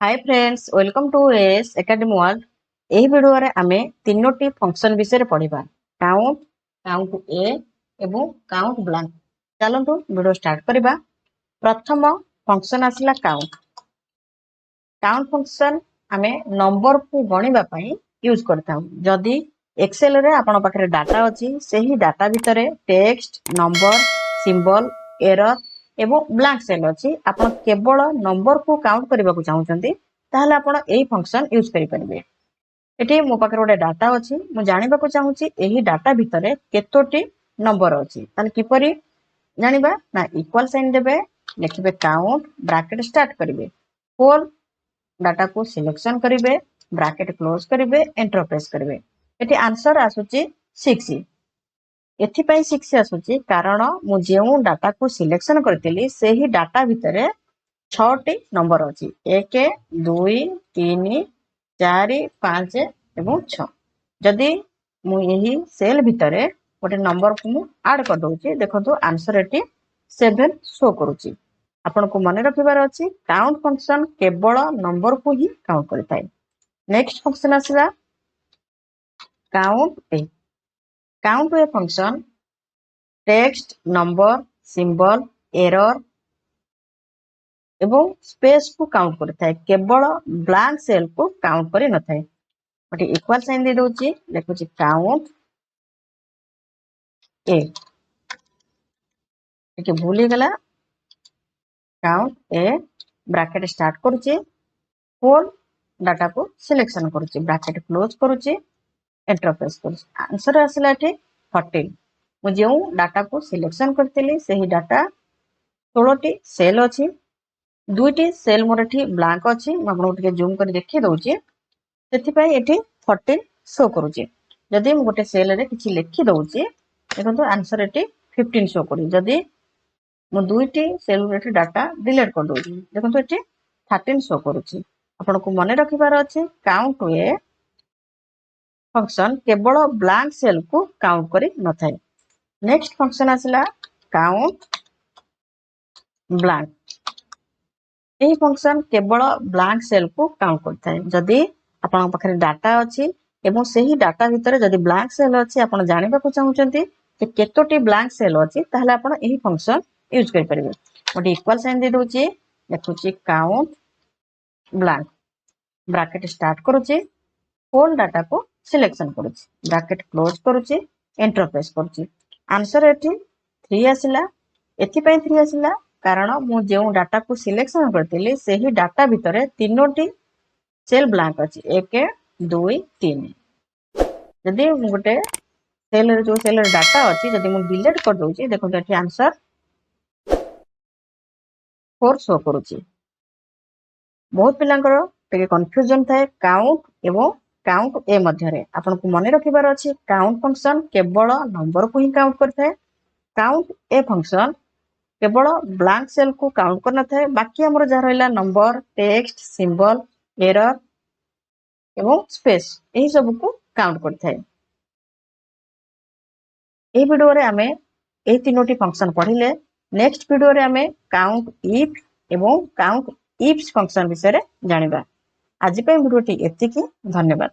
Hi friends, welcome to S academy world. एही video रे आमे तीनोटी फंक्शन विषय रे पढिबा। काउंट, काउंट ए एवं काउंट ब्लैंक। चलंतु वीडियो स्टार्ट करिबा। प्रथम फंक्शन आसिला काउंट। काउंट फंक्शन आमे नंबर को गणिबा पई यूज करथाउ। जदी एक्सेल रे आपण पाखरे डाटा अछि, सेही डाटा भितरे टेक्स्ट, नंबर, सिंबल, एरर एवं ब्लैंक सेल अछि, आपण केवल नंबर को काउंट करबा को चाहउचंती ताहले आपण एही फंक्शन यूज करि परिबे। एठी मो पाखरे गोटे डाटा अछि, मु जानिबा को चाहूची एही डाटा भितरे केतोटी नंबर अछि। ताले किपरि जानिबा ना, इक्वल साइन देबे, लिखिबे काउंट, ब्रैकेट स्टार्ट करिवे, होल डाटा को सिलेक्शन करिवे, ब्रैकेट क्लोज करिवे, एंटर प्रेस करिवे। एठी आंसर आसुची 6। एथिपाई 6 आसुची कारण मु जेउ डाटा को सिलेक्शन करतिली सेही डाटा भितरे 6 टी नंबर अछि। 1 2 3 4 5 एवं 6। जदी मु यही सेल भितरे गोटे नंबर को मु ऐड कर दोची, देखंतु आंसर एटी 7 शो करूची। आपन को मने रखिबार अछि, काउंट फंक्शन केवल नंबर को ही काउंट करथाय। नेक्स्ट फंक्शन आसीला count A. Count A function text, number, symbol, error एवं स्पेस को काउंट करथाय, केवल ब्लैंक सेल को काउंट करि न थाय। ओटी इक्वल साइन दे दोची, लिखुची काउंट ए। ठीक है, भूल गला। काउंट ए, ब्रैकेट स्टार्ट करूची, होल डाटा को सिलेक्शन करूची, ब्रैकेट क्लोज करूची, एंटर प्रेस करूची। आंसर आसिला एठी 14। मु जेउ डाटा को सिलेक्शन करतिली सेही डाटा 16 टी सेल अछि, 2 टी सेल मोर एठी ब्लैंक अछि। म आपन के जूम कर देखि दउची, सेति पई एठी 14 शो करूची। जदी मु गोटे सेल रे किछि लिखि दउची, देखंतु आंसर एठी 15 शो करी। जदी मु 2 टी सेल रे एठी डाटा डिलीट कर दउची, देखंतु एठी 13 शो करूची। आपन को मने रखिबार अछि, काउंट ए फंक्शन केवल ब्लैंक सेल को काउंट करि न थाय। नेक्स्ट फंक्शन आसिला काउंट ब्लैंक। एही फंक्शन केवल ब्लैंक सेल को काउंट करथाय। जदी आपन पाखरे डाटा अछि एवं सेही डाटा भितरे जदी ब्लैंक सेल अछि, आपन जानिबा को चाहउचंती जे केतोटी ब्लैंक सेल अछि, ताहले आपन एही फंक्शन यूज करि परिबे। ओटी इक्वल साइन दे दोची, लिखुची काउंट ब्लैंक, ब्रैकेट स्टार्ट करूची, होल डाटा को सिलेक्शन करूची, ब्रैकेट क्लोज करूची, एंटर प्रेस करूची। आंसर एठी 3 आसिला। एथि पई 3 आसिला कारण मु जेउ डाटा को सिलेक्शन करतिली सेही डाटा भितरे तीनोटी सेल ब्लैंक अछि, 1 2 3। जदी मु गोटे सेल रे जो सेल रे डाटा अछि, जदी मु डिलीट कर दोची, देखो एठी आंसर 4 शो करूची। बहुत पिलांकर टिके कंफ्यूजन थाए काउंट एवं काउंट ए मध्य रे। आपन को मने रखिबार अछि, काउंट फंक्शन केवल नंबर को ही काउंट करथाय। काउंट ए फंक्शन केवल ब्लैंक सेल को काउंट करना थाए। बाकी हमर जा रहला नंबर, टेक्स्ट, सिंबल, एरर एवं स्पेस, एही सब को काउंट करथाय। एही वीडियो रे आमे एही तीनोटी फंक्शन पढिले। नेक्स्ट वीडियो रे आमे काउंट इफ एवं काउंट इफ्स फंक्शन विषय रे जानिबा। आज पे वीडियो टी एतिकी। धन्यवाद।